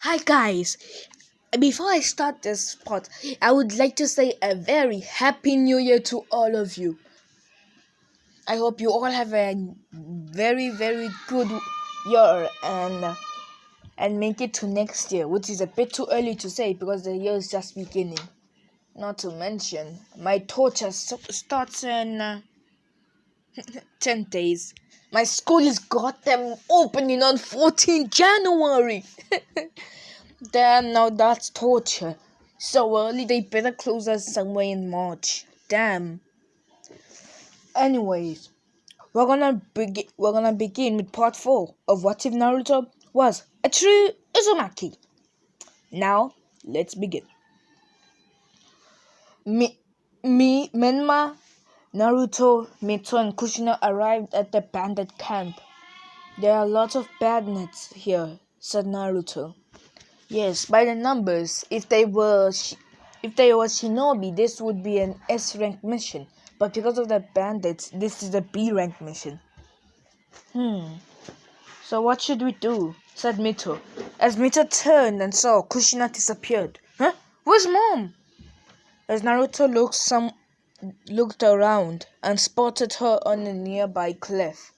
Hi guys, before I start this part, I would like to say a very happy new year to all of you. I hope you all have a very good year and make it to next year, which is a bit too early to say because the year is just beginning. Not to mention, my torture starts in 10 days. My school has got them opening on 14 January. Damn, now that's torture. So early, they better close us somewhere in March. Damn. Anyways, we're gonna begin with part 4 of What If Naruto Was a True Uzumaki. Now, let's begin. Menma, Naruto, Mito, and Kushina arrived at the bandit camp. There are lots of bandits here, said Naruto. Yes, by the numbers, if they were shinobi, this would be an S rank mission. But because of the bandits, this is a B rank mission. So what should we do? Said Mito. As Mito turned and saw Kushina disappeared. Huh? Where's Mom? As Naruto looked around and spotted her on a nearby cliff.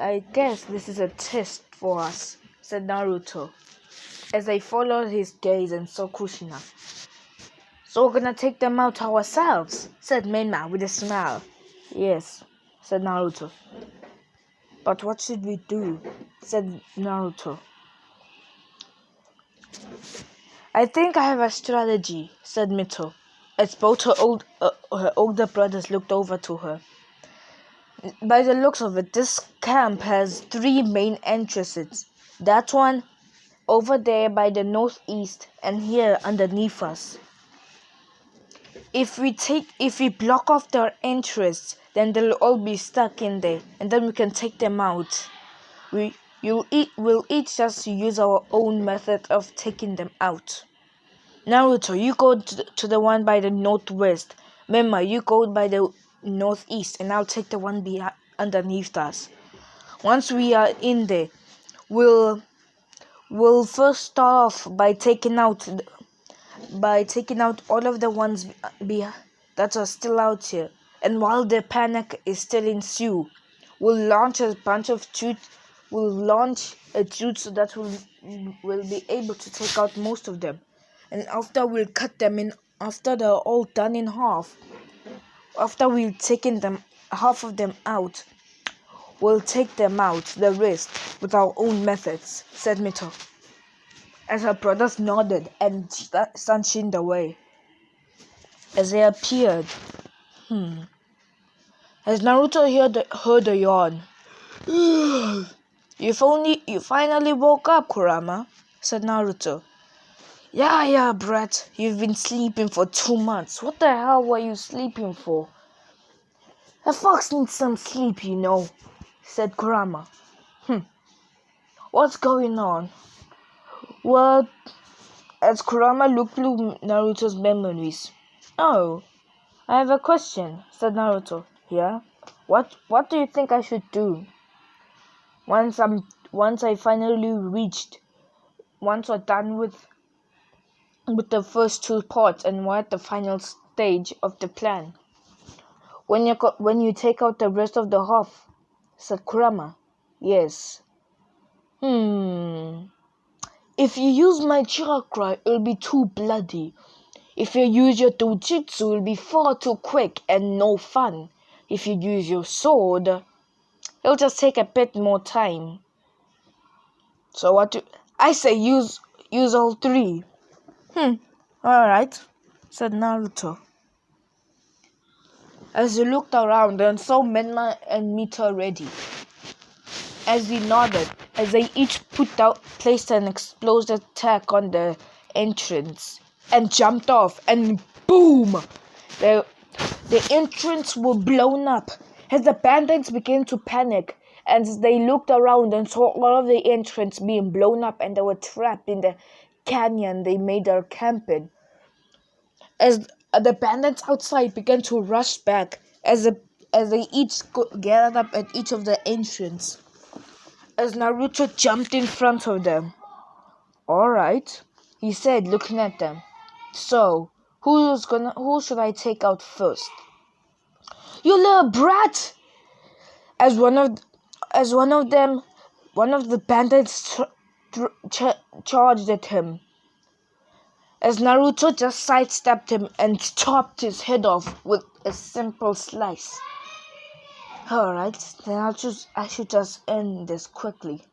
I guess this is a test for us, said Naruto, as they followed his gaze and saw Kushina. So we're gonna take them out ourselves, said Menma with a smile. Yes, said Naruto. But what should we do? Said Naruto. I think I have a strategy, said Mito, as both her older brothers looked over to her. By the looks of it, this camp has 3 main entrances. That one, over there by the northeast, and here underneath us. If we block off their entrance, then they'll all be stuck in there, and then we can take them out. We'll each just use our own method of taking them out. Naruto, you go to the one by the northwest. Menma, you go by the northeast, and I'll take the one underneath us. Once we are in there, we'll first start off by taking out all of the ones that are still out here. And while the panic is still ensue, we'll launch a jutsu so that we'll be able to take out most of them. And after we'll cut them in, after they're all done in half, after we've taken them half of them out, we'll take them out the rest with our own methods, said Mito, as her brothers nodded and sunshined away. As they appeared, as Naruto heard a yawn. You finally woke up, Kurama, said Naruto. Yeah, Brett, you've been sleeping for 2 months. What the hell were you sleeping for? A fox needs some sleep, you know, said Kurama. What's going on? What? As Kurama looked through Naruto's memories. Oh, I have a question, said Naruto. Yeah? What do you think I should do? Once we're done with the first 2 parts and we're at the final stage of the plan. When you take out the rest of the half, said Kurama. Yes. If you use my chakra, it'll be too bloody. If you use your dojutsu, it'll be far too quick and no fun. If you use your sword, it'll just take a bit more time. So I say use all 3. Alright, said Naruto. As he looked around and saw Menma and Mito ready. As he nodded, as they each placed an explosive attack on the entrance and jumped off, and boom! The entrance were blown up. As the bandits began to panic, and they looked around and saw all of the entrance being blown up, and they were trapped in the canyon they made their camp in. As the bandits outside began to rush back, as they each gathered up at each of the entrance. As Naruto jumped in front of them. Alright, he said, looking at them. So, who should I take out first? You little brat! As one of the bandits charged at him. As Naruto just sidestepped him and chopped his head off with a simple slice. Alright, then I should just end this quickly.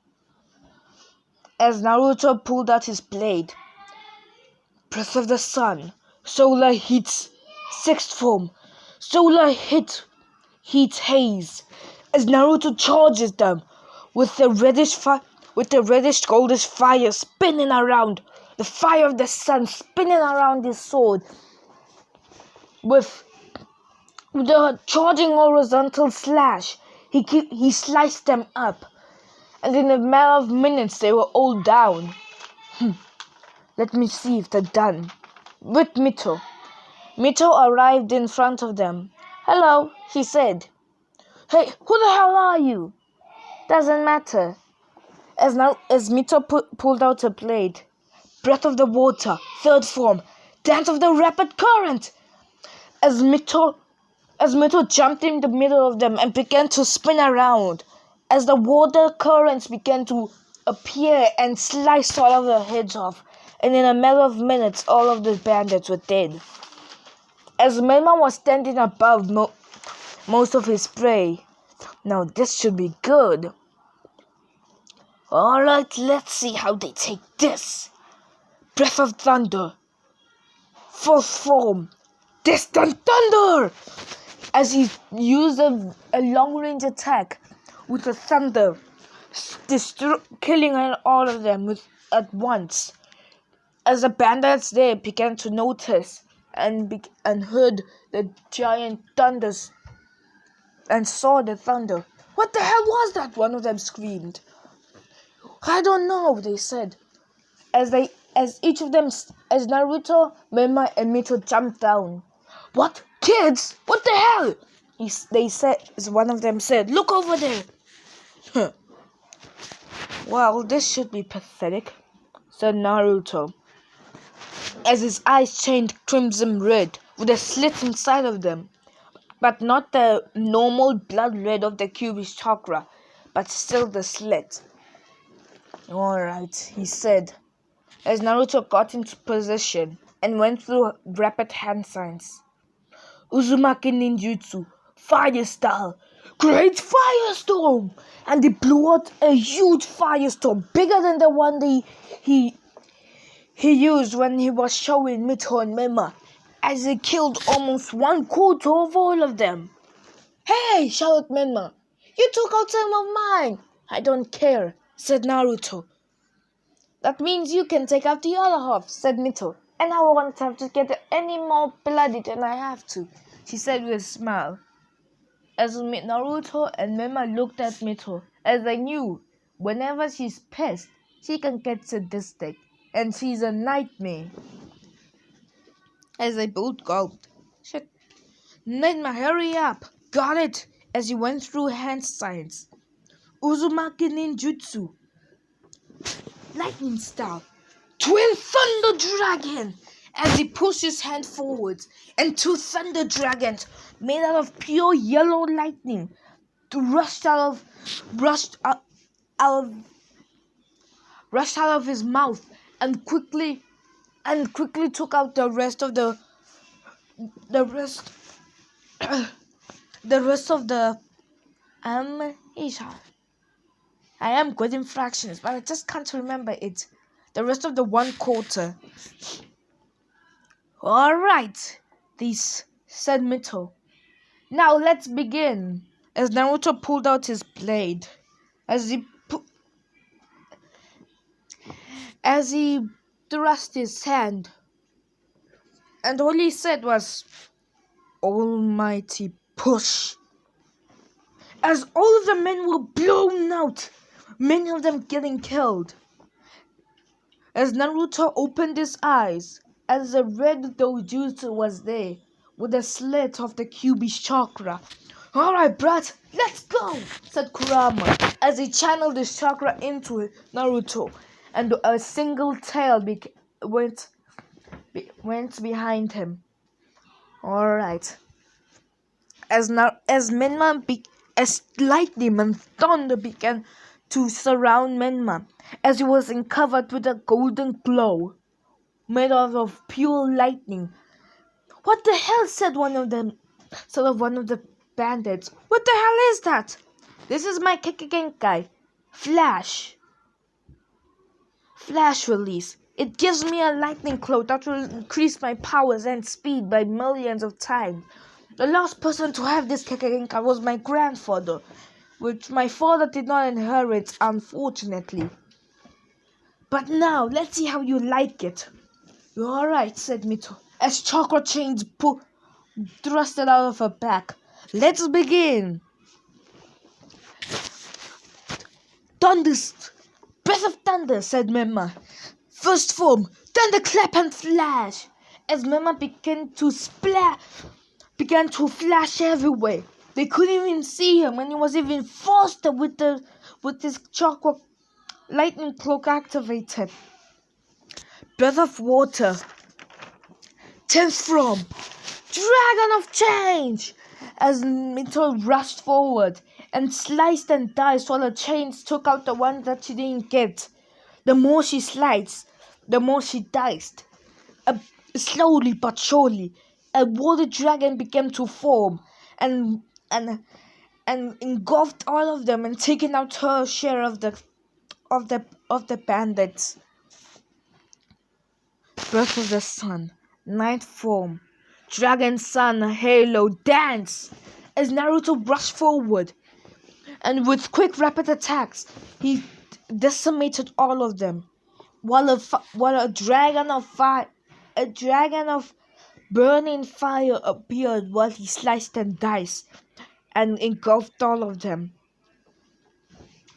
As Naruto pulled out his blade, Breath of the Sun, Solar Heat, Sixth Form, Solar Heat Haze. As Naruto charges them with the reddish goldish fire spinning around, the fire of the sun spinning around his sword, with the charging horizontal slash, he sliced them up, and in a matter of minutes they were all down. Let me see if they're done. With Mito. Mito arrived in front of them. Hello, he said. Hey, who the hell are you? Doesn't matter. As Mito pulled out a blade. Breath of the Water, Third Form, Dance of the Rapid Current. As Mito jumped in the middle of them and began to spin around. As the water currents began to appear and slice all of their heads off. And in a matter of minutes, all of the bandits were dead. As Melma was standing above most of his prey. Now this should be good. Alright, let's see how they take this. Breath of Thunder. Fourth Form. Distant Thunder! As he used a long-range attack with the thunder, killing all of them at once. As the bandits there began to notice and heard the giant thunders and saw the thunder. What the hell was that? One of them screamed. I don't know, they said. As Naruto, Mema, and Mito jumped down. What? Kids? What the hell? One of them said, look over there. Well, this should be pathetic, said Naruto. As his eyes changed crimson red with a slit inside of them. But not the normal blood red of the Kyuubi's chakra, but still the slit. Alright, he said, as Naruto got into position and went through rapid hand signs. Uzumaki ninjutsu, fire style, great firestorm! And he blew out a huge firestorm, bigger than the one he used when he was showing Mito and Mema, as he killed almost 1/4 of all of them. Hey, shouted Mema, you took out some of mine. I don't care, said Naruto. That means you can take out the other half, said Mito, and I won't have to get any more bloody than I have to, she said with a smile. As Naruto and Mema looked at Mito, as they knew, whenever she's pissed, she can get sadistic, and she's a nightmare. As they both gulped. Shit. Nightmare, hurry up! Got it! As he went through hand signs. Uzumaki ninjutsu. Lightning style. Twin Thunder Dragon! As he pushed his hand forwards, and 2 thunder dragons made out of pure yellow lightning rushed out of his mouth and quickly took out the rest of the I am good in fractions, but I just can't remember it. The rest of the 1/4. Alright, said Mito. Now let's begin. As Naruto pulled out his blade. As he thrust his hand. And all he said was, Almighty push. As all of the men were blown out, many of them getting killed. As Naruto opened his eyes, as the red dojutsu was there, with a slit of the Kyuubi's chakra. Alright, brat, let's go, said Kurama, as he channeled his chakra into Naruto. and a single tail went behind him. All right. As lightning and thunder began to surround Menma, as he was covered with a golden glow made out of pure lightning. What the hell? Said one of them. Sort of one of the bandits. What the hell is that? This is my Kekigenkai. Flash release. It gives me a lightning cloak that will increase my powers and speed by millions of times. The last person to have this Kekigenkai was my grandfather, which my father did not inherit, unfortunately. But now, let's see how you like it. You're alright, said Mito, as chakra chains thrusted out of her back. Let's begin. Breath of thunder, said Memma. First form, thunderclap and flash. As Memma began to flash everywhere. They couldn't even see him, and he was even faster with his chakra lightning cloak activated. Breath of water. 10th form, Dragon of Change! As Mito rushed forward and sliced and diced while the chains took out the one that she didn't get. The more she sliced, the more she diced. Slowly but surely, a water dragon began to form and engulfed all of them and taken out her share of the bandits. Breath of the Sun, 9th form, Dragon Sun Halo Dance! As Naruto rushed forward, and with quick rapid attacks, he decimated all of them, while a dragon of burning fire appeared while he sliced and diced, and engulfed all of them.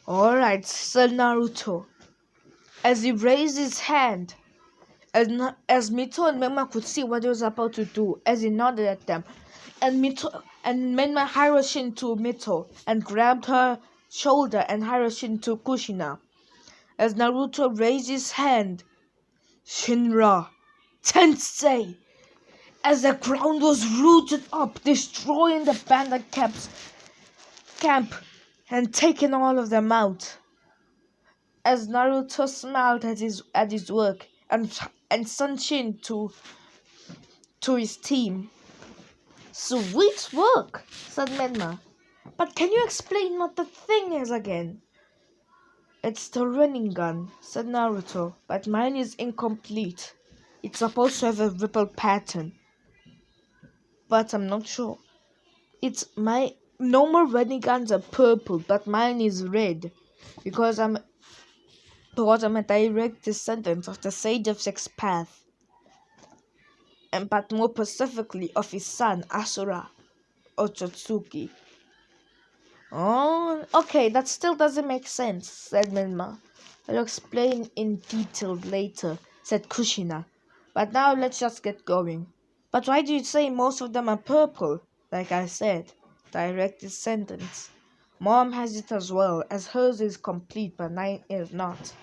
Alright, said Naruto, as he raised his hand. As Mito and Menma could see what he was about to do, as he nodded at them, and Menma Hiroshin to Mito and grabbed her shoulder and Hiroshin to Kushina. As Naruto raised his hand, Shinra Tensei, as the ground was rooted up, destroying the bandit camp and taking all of them out. As Naruto smiled at his work and Sunshin to his team. Sweet work, said Menma. But can you explain what the thing is again? It's the running gun, said Naruto, but mine is incomplete. It's supposed to have a ripple pattern, but I'm not sure. It's my normal running guns are purple, but mine is red because I'm a direct descendant of the Sage of Six Paths. But more specifically of his son Asura Otsutsuki. Oh, okay, that still doesn't make sense, said Menma. I'll explain in detail later, said Kushina. But now let's just get going. But why do you say most of them are purple? Like I said, direct descendants. Mom has it as well, as hers is complete but mine is not.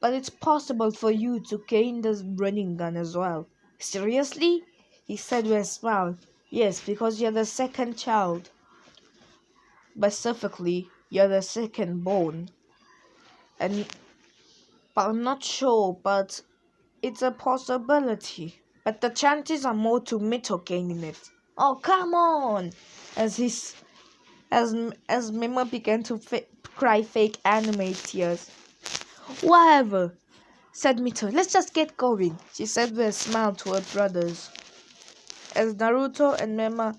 But it's possible for you to gain this running gun as well. Seriously? He said with a smile. Yes, because you're the second child. Specifically, you're the second born. But I'm not sure, but it's a possibility. But the chances are more to Mito gaining it. Oh, come on! As Mima began to cry fake anime tears. Whatever, said Mito. Let's just get going, she said with a smile to her brothers. As Naruto and Mema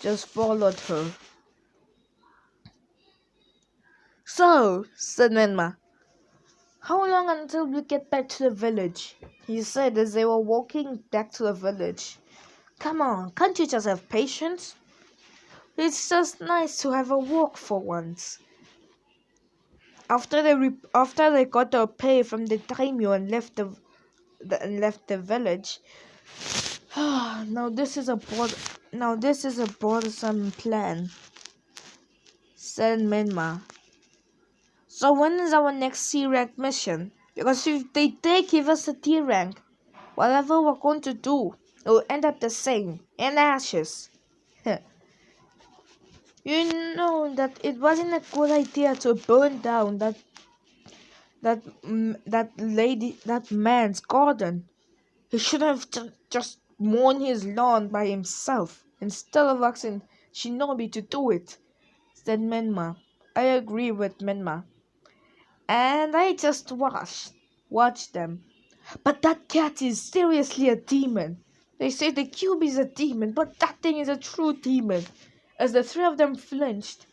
just followed her. So, said Menma, how long until we get back to the village? He said as they were walking back to the village. Come on, can't you just have patience? It's just nice to have a walk for once. After they got their pay from the daimyo and left the village. Now this is a bothersome plan, said Menma. So when is our next C rank mission? Because if they give us a D rank, whatever we're going to do, it will end up the same, in ashes. You know that it wasn't a good idea to burn down that man's garden. He should have just mown his lawn by himself instead of asking Shinobi to do it, said Menma. I agree with Menma. And I just watched them. But that cat is seriously a demon. They say the cube is a demon, but that thing is a true demon. As the three of them flinched.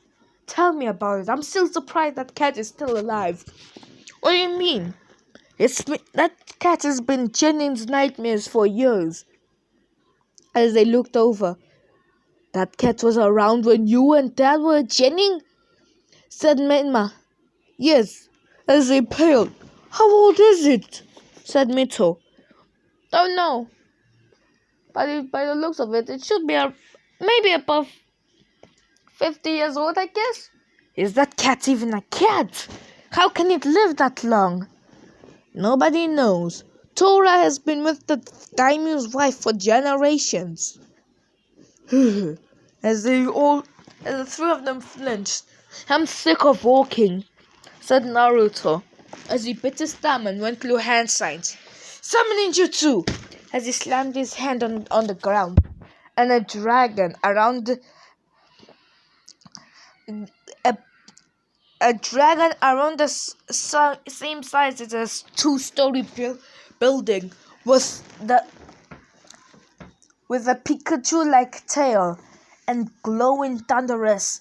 Tell me about it. I'm still surprised that cat is still alive. What do you mean? That cat has been Jennings' nightmares for years. As they looked over, that cat was around when you and Dad were Jennings, said Menma. Yes, as they paled. How old is it? Said Mito. Don't know. But by the looks of it, it should be maybe above 50 years old, I guess. Is that cat even a cat? How can it live that long? Nobody knows. Tora has been with the daimyo's wife for generations. as the three of them flinched. I'm sick of walking, said Naruto, as he bit his thumb and went through hand signs. Summoning jutsu, as he slammed his hand on the ground, and a dragon around the same size as a two-story building with a Pikachu-like tail and glowing thunderous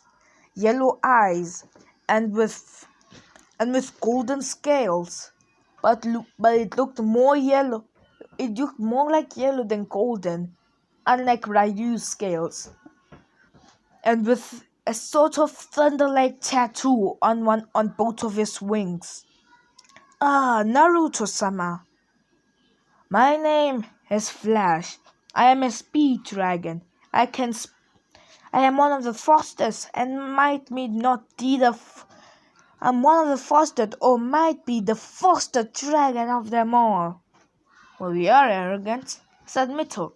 yellow eyes and with golden scales, but it looked more yellow. It looked more like yellow than golden, unlike Ryu's scales, and with a sort of thunder-like tattoo on both of his wings. Ah, Naruto-sama. My name is Flash. I am a speed dragon. I am one of the fastest and might be not be the I'm one of the fastest or might be the fastest dragon of them all. Well, you are arrogant, said Mito,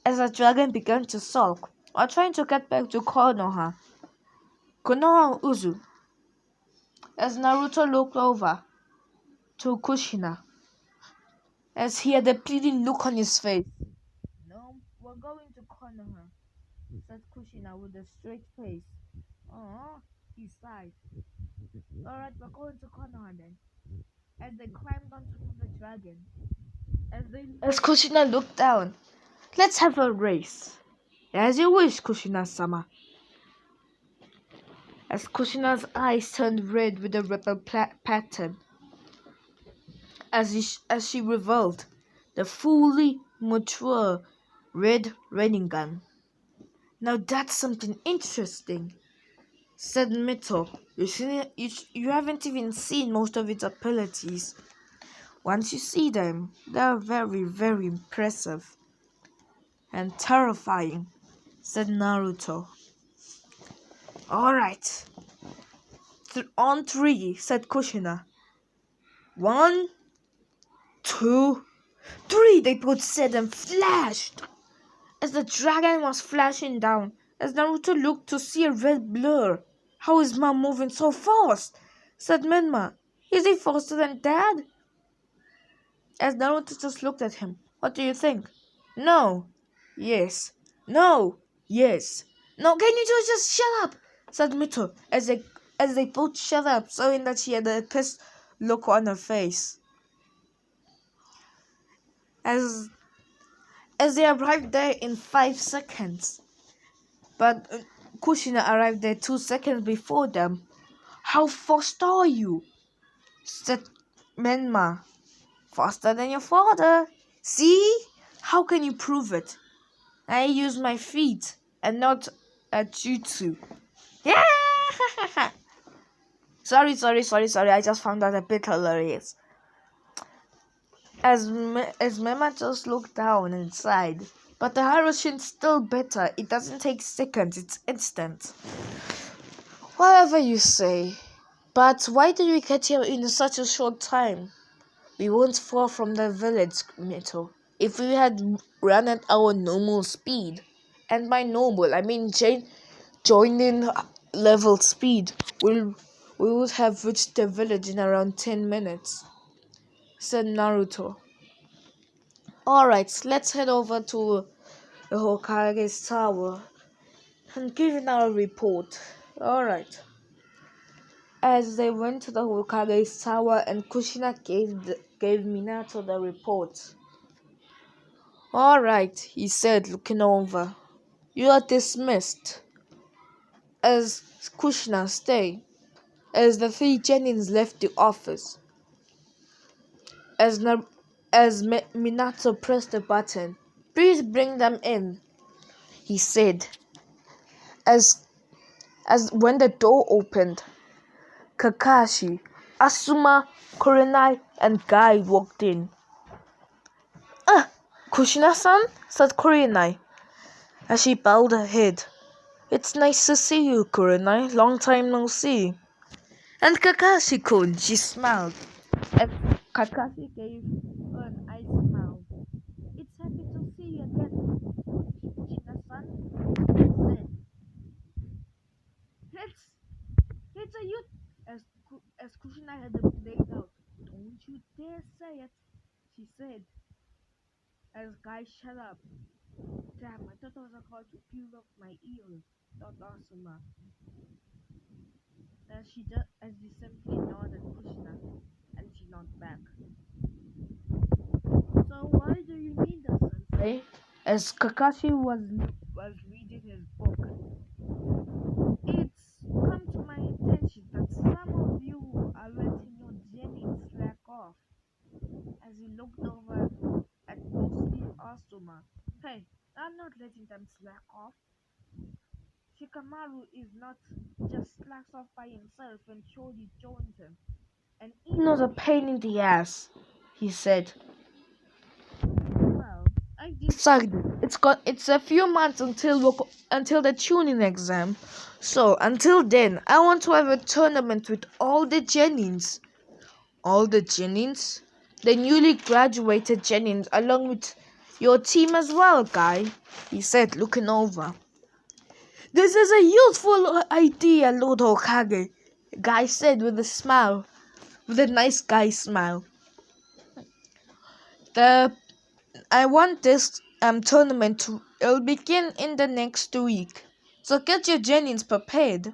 as the dragon began to sulk, while trying to get back to Konoha Uzu. As Naruto looked over to Kushina, as he had a pleading look on his face. No, we're going to Konoha, said Kushina with a straight face. Oh, he sighed. Alright, we're going to Konoha then. As they climbed on top of the dragon. As Kushina looked down. Let's have a race. As you wish, Kushina-sama. As Kushina's eyes turned red with a rebel pattern. As she revealed the fully mature red Rinnegan. Now that's something interesting, said Mito. You haven't even seen most of its abilities. Once you see them, they're very, very impressive and terrifying, said Naruto. Alright. On three, said Kushina. 1, 2, 3, they both said and flashed. As the dragon was flashing down, as Naruto looked to see a red blur. How is Mom moving so fast? Said Menma. Is he faster than Dad? As Naruto just looked at him. What do you think? No. Yes. No. Yes. No, can you just shut up? Said Mito as they both shut up, showing that she had a pissed look on her face. As they arrived there in 5 seconds. But Kushina arrived there 2 seconds before them. How fast are you? Said Menma. Faster than your father. See? How can you prove it? I use my feet and not a jutsu. Yeah! Sorry. I just found that a bit hilarious. As Mema just looked down and sighed. But the Haroshin's still better. It doesn't take seconds, it's instant. Whatever you say. But why did we get here in such a short time? We weren't far from the village, Mito. If we had run at our normal speed, and by normal I mean joining level speed, we would have reached the village in around 10 minutes, said Naruto. Alright, let's head over to the Hokage's tower and give in our report. Alright. As they went to the Hokage's tower and Kushina gave Minato the report. Alright, he said, looking over. You are dismissed. As Kushina stayed, as the three Genins left the office. As Minato pressed the button. Please bring them in, he said. As when the door opened, Kakashi, Asuma, Kurenai, and Guy walked in. Kushina-san, said Kurenai, as she bowed her head. It's nice to see you, Kurenai. Long time no see. And Kakashi-kun, she smiled. And Kakashi gave her an eye smile. It's happy to see you again, Kushina-san, said. It's a youth, as Kushina had laid out. Don't you dare say it, she said. As Guy shut up. Damn, I thought I was about to peel off my ears, thought Asuma. As she simply nodded Kushina, and she nodded back. So why do you need us, Sensei? As Kakashi was reading his book. It's come to my attention that some of you are letting your Jenny slack off. As he looked over at mostly Asuma. Hey, I'm not letting them slack off. Shikamaru is not just slacks off by himself when Chori joins him. And Ino's a pain in the ass, he said. Well, I decided it's a few months until the tuning exam. So until then, I want to have a tournament with all the Genins. All the Genins? The newly graduated Genins along with your team as well, Guy, he said, looking over. This is a useful idea, Lord Hokage, Guy said with a smile, with a nice guy smile. I want this tournament it'll begin in the next week, so get your Genins prepared.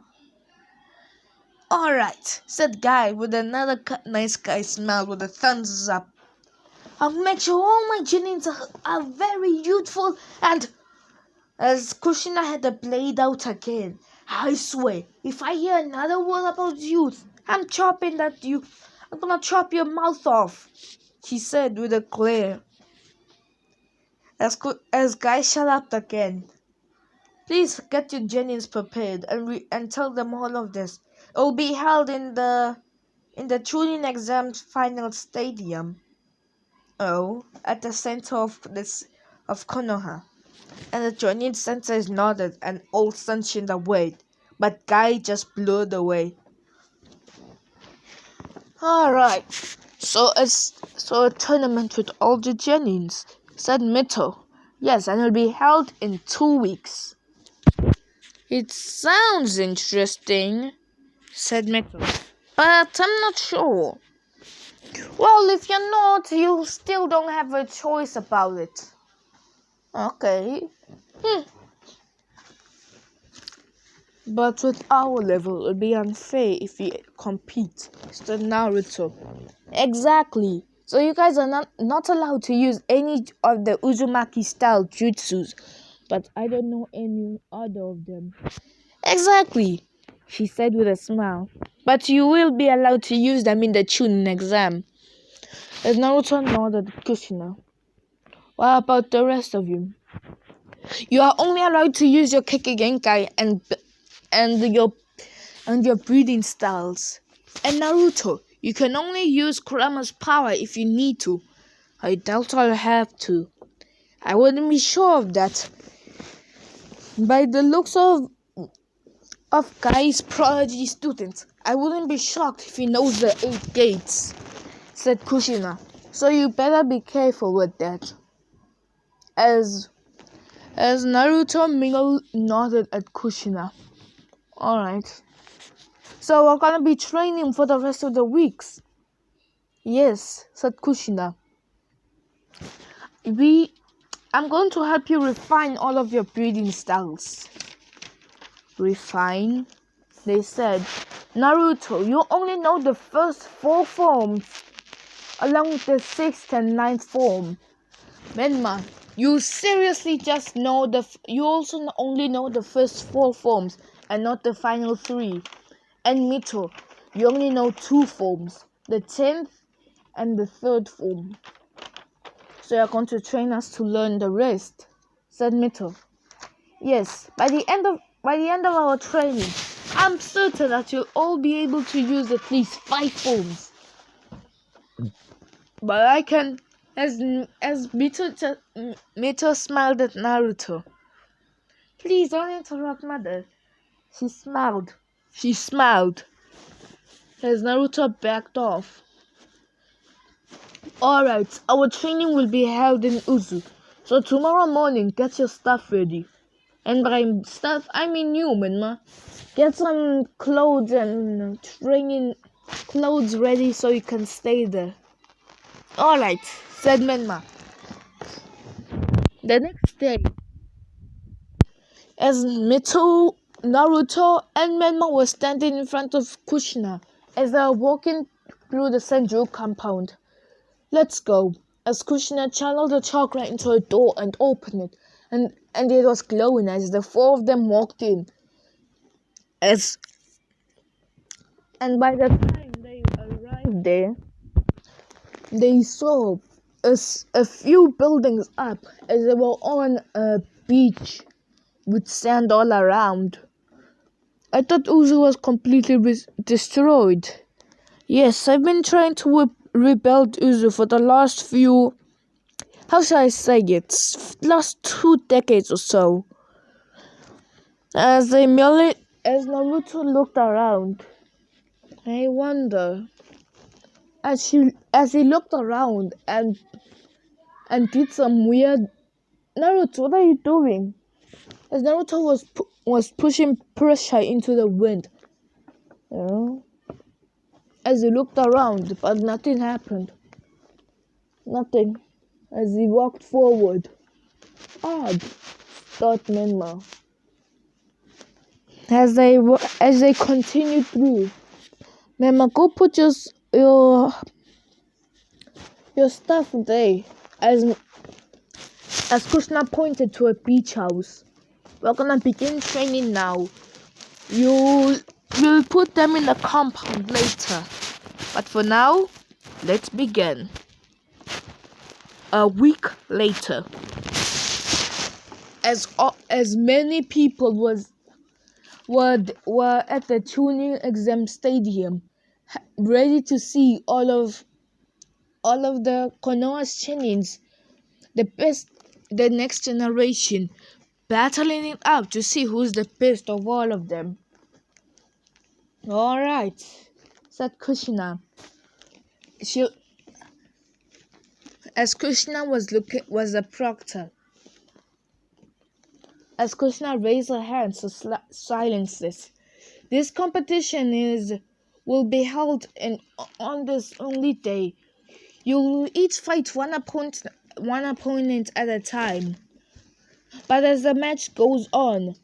Alright, said Guy with another nice guy smile with a thumbs up. I'll make sure all my Genins are very youthful and... As Kushina had the blade out again. I swear, if I hear another word about youth, I'm gonna chop your mouth off, she said with a glare. As Guy shut up again. Please get your Genins prepared and tell them all of this. It will be held in the tuning exam final stadium. Oh, at the center of Konoha. And the Jonin sensei nodded and all sunshine away, but Guy just blew away. Alright, so a tournament with all the Genins, said Mito. Yes, and it'll be held in 2 weeks. It sounds interesting, said Mito, but I'm not sure. Well, if you're not, you still don't have a choice about it. Okay. But with our level, it would be unfair if we compete, said Naruto. Exactly. So you guys are not allowed to use any of the Uzumaki style jutsus, but I don't know any other of them. Exactly, she said with a smile. But you will be allowed to use them in the tuning exam. As Naruto nodded at Kushina. What about the rest of you? You are only allowed to use your Kekkei and your breathing styles. And Naruto, you can only use Kurama's power if you need to. I doubt I'll have to. I wouldn't be sure of that. By the looks of Guy's prodigy students, I wouldn't be shocked if he knows the 8 gates, said Kushina. So you better be careful with that. As Naruto nodded at Kushina. Alright. So we're gonna be training for the rest of the weeks. Yes, said Kushina. I'm going to help you refine all of your breathing styles. Refine? They said. Naruto, you only know the first 4 forms, along with the 6th and 9th form. Menma, you seriously just know you also only know the first 4 forms, and not the final 3. And Mito, you only know 2 forms, the 10th and the 3rd form. So you're going to train us to learn the rest, said Mito. Yes, by the end of our training, I'm certain that you'll all be able to use at least 5 forms. But I can, as Mito smiled at Naruto. Please don't interrupt, mother. She smiled as Naruto backed off. Alright, our training will be held in Uzu. So tomorrow morning, get your stuff ready. And by stuff, I mean you, Menma. Get some clothes and training clothes ready so you can stay there. Alright, said Menma. The next day, as Mito, Naruto, and Menma were standing in front of Kushina as they were walking through the Senju compound. Let's go. As Kushina channeled the chakra into a door and opened it, and it was glowing as the 4 of them walked in. And by the time they arrived there, they saw a few buildings up as they were on a beach with sand all around. I thought Uzu was completely destroyed. Yes, I've been trying to rebuild Uzu for the last few, how shall I say it, last 2 decades or so. As Naruto looked around, I wonder, as he looked around and did some weird, Naruto, what are you doing? As Naruto was pushing pressure into the wind, as he looked around, but nothing happened. Nothing. As he walked forward. Odd, thought Menma. As they continued through, Menma, go put your stuff there. As Krishna pointed to a beach house. We're gonna begin training now. You'll put them in the compound later. But for now, let's begin. A week later, as many people were at the tuning exam stadium, ready to see all of the Konoha's Chenins, the next generation, battling it out to see who's the best of all of them. Alright, said Kushina. As Kushina was a proctor. As Kushina raised her hand to silence this. This competition will be held on this only day. You will each fight one opponent at a time. But as the match goes on,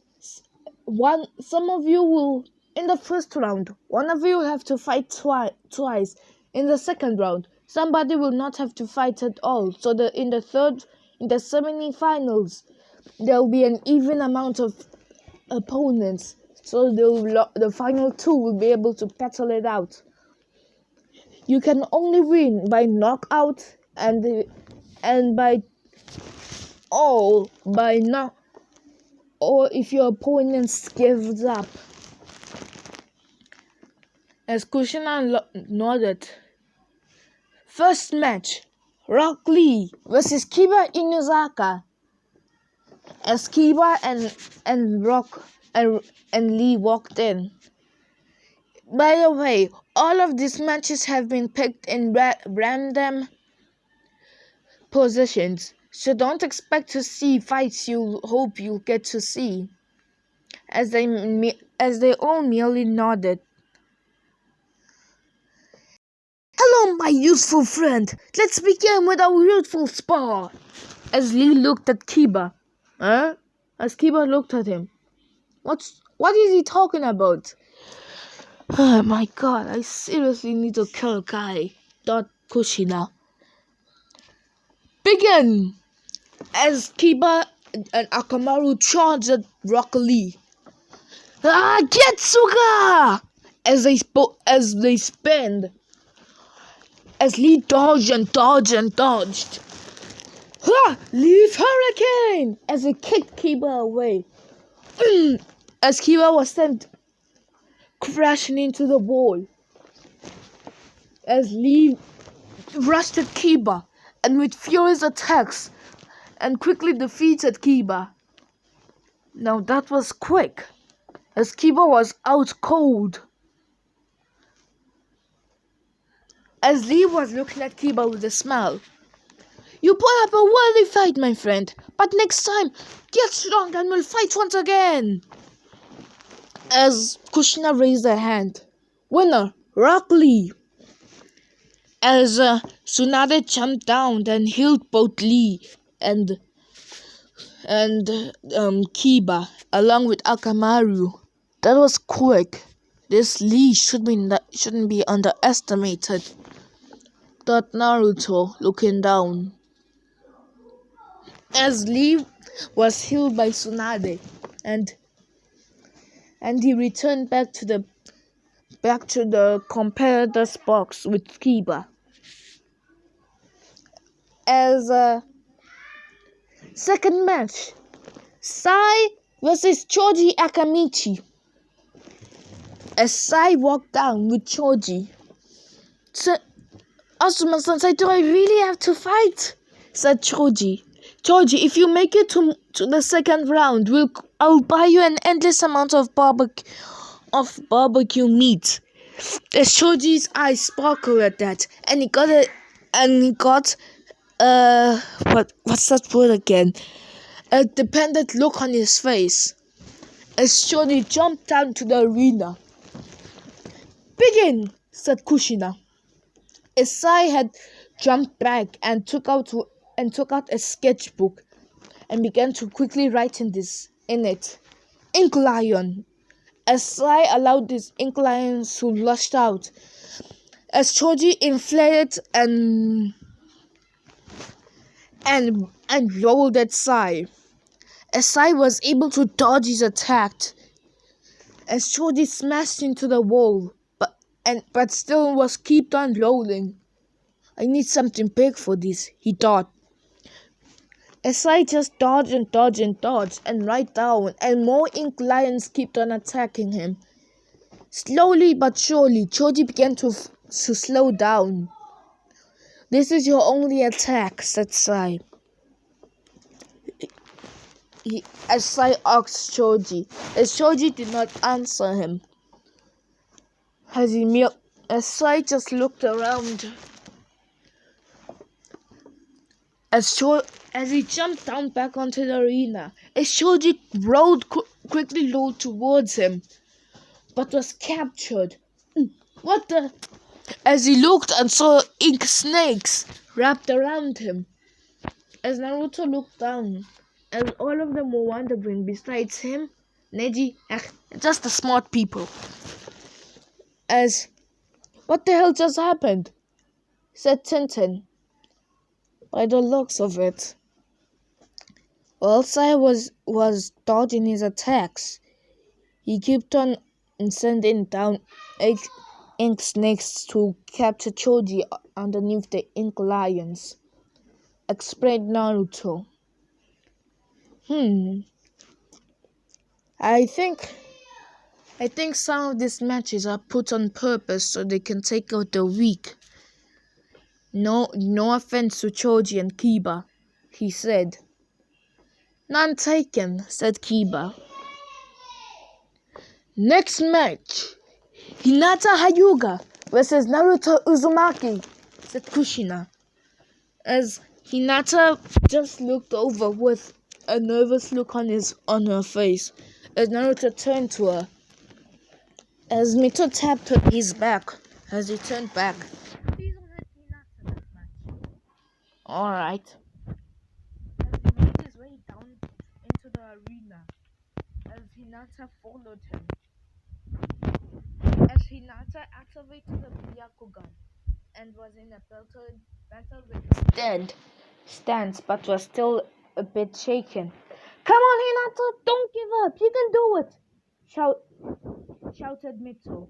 some of you will, in the first round, one of you will have to fight twice. In the second round, somebody will not have to fight at all. So in the semi-finals, there will be an even amount of opponents. So the final 2 will be able to battle it out. You can only win by knockout or if your opponent gives up. As Kushina nodded. First match, Rock Lee versus Kiba Inuzaka. As Kiba and Rock and Lee walked in, By the way, all of these matches have been picked in random positions, so don't expect to see fights you hope you'll get to see. As they all merely nodded. Hello, my useful friend. Let's begin with our youthful spar. As Lee looked at Kiba. Huh? As Kiba looked at him. What is he talking about? Oh my god, I seriously need to kill a guy. Thought Kushina. Begin! As Kiba and Akamaru charged at Rock Lee. Getsuga! As they spanned. As Lee dodged and dodged and dodged. Leaf Hurricane! As he kicked Kiba away. As Kiba was sent crashing into the wall. As Lee rushed at Kiba and with furious attacks and quickly defeated Kiba. Now that was quick, as Kiba was out cold. As Lee was looking at Kiba with a smile. You put up a worthy fight, my friend, but next time, get strong and we'll fight once again. As Kushina raised her hand. Winner, Rock Lee. As Tsunade jumped down and healed both Lee and Kiba along with Akamaru. That was quick. This Lee shouldn't be underestimated. Thought Naruto, looking down. As Lee was healed by Tsunade and he returned back to the competitor's box with Kiba. As second match, Sai versus Choji Akamichi. As Sai walked down with Choji. Asuma-sensei, do I really have to fight? Said Choji. Choji, if you make it to the second round, I'll buy you an endless amount of barbecue meat. As Choji's eyes sparkled at that, and he got what's that word again? A dependent look on his face. As Choji jumped down to the arena. Begin, said Kushina. As Sai had jumped back and took out a sketchbook and began to quickly write in it. Ink Lion. As Sai allowed these ink lions to rush out. As Choji inflated and rolled at Sai. As Sai was able to dodge his attack. As Choji smashed into the wall, but still was kept on rolling. I need something big for this, he thought. As Sai just dodged and dodged and dodged and right down, and more ink lions kept on attacking him. Slowly but surely, Choji began to slow down. This is your only attack, said Sai. As Sai asked Choji, as Choji did not answer him. As Sai just looked around. As he jumped down back onto the arena, as Choji quickly rolled towards him, but was captured. What the? As he looked and saw ink snakes wrapped around him. As Naruto looked down, as all of them were wondering besides him, Neji, just the smart people. As, what the hell just happened? Said Tintin. By the looks of it. While Sai was dodging his attacks, he kept on sending down ink snakes to capture Choji underneath the ink lions. Explained Naruto. I think some of these matches are put on purpose so they can take out the weak. No offense to Choji and Kiba, he said. None taken, said Kiba. Next match, Hinata Hyuga versus Naruto Uzumaki, said Kushina, as Hinata just looked over with a nervous look on her face as Naruto turned to her. As Mito tapped his back as he turned back. Please don't hurt Hinata that much. Alright. As he made his way down into the arena, as Hinata followed him. As Hinata activated the Byakugan and was in a battle with stance, but was still a bit shaken. Come on, Hinata, don't give up, you can do it! Shouted Mitsu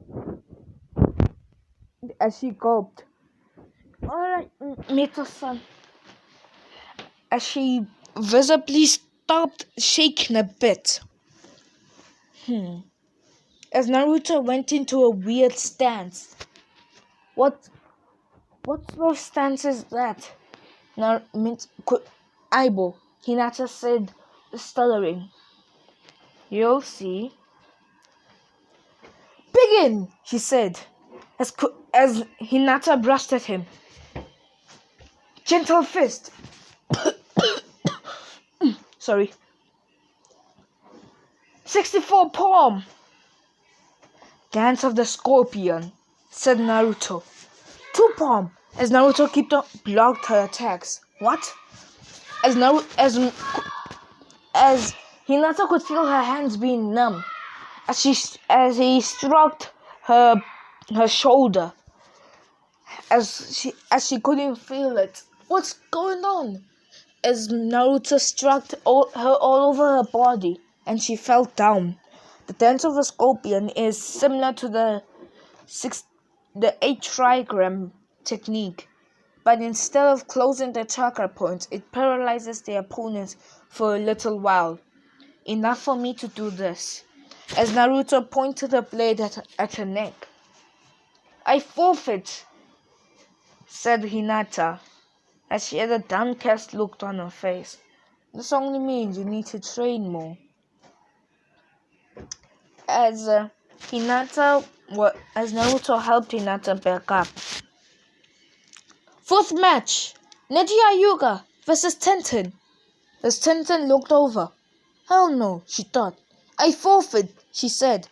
as she gulped. Alright, Mitsu-san. As she visibly stopped shaking a bit. As Naruto went into a weird stance. What sort of stance is that? Aibo, Hinata said, stuttering. You'll see. Begin, he said, as Hinata brushed at him. Gentle fist. Sorry. 64 palm. Dance of the Scorpion, said Naruto. 2 palm, as Naruto blocked her attacks. What? As Hinata could feel her hands being numb, as he stroked her shoulder, as she couldn't feel it. What's going on? As Naruto stroked her all over her body, and she fell down. The dance of a scorpion is similar to the 8 trigram technique, but instead of closing the chakra points, it paralyzes the opponent for a little while. Enough for me to do this, as Naruto pointed the blade at her neck. I forfeit, said Hinata, as she had a downcast look on her face. This only means you need to train more. As Naruto helped Hinata back up. 4th match, Neji Hyuga versus Tenten. As Tenten looked over. Hell no, she thought. I forfeit, she said.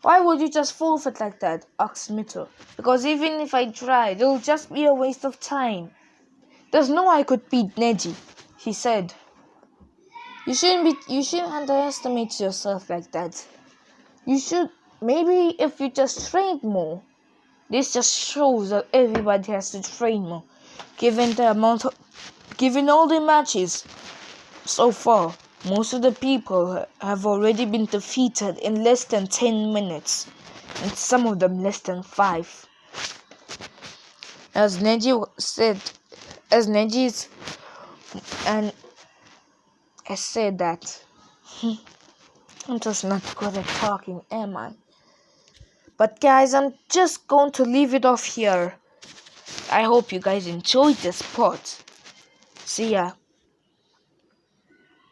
Why would you just forfeit like that? Asked Mito. Because even if I tried, it'll just be a waste of time. There's no way I could beat Neji, she said. You shouldn't underestimate yourself like that. You should, maybe if you just trained more. This just shows that everybody has to train more. Given all the matches so far, most of the people have already been defeated in less than 10 minutes, and some of them less than 5. As Neji said, and I said that I'm just not good at talking, am I? But guys, I'm just going to leave it off here. I hope you guys enjoyed this part. See ya.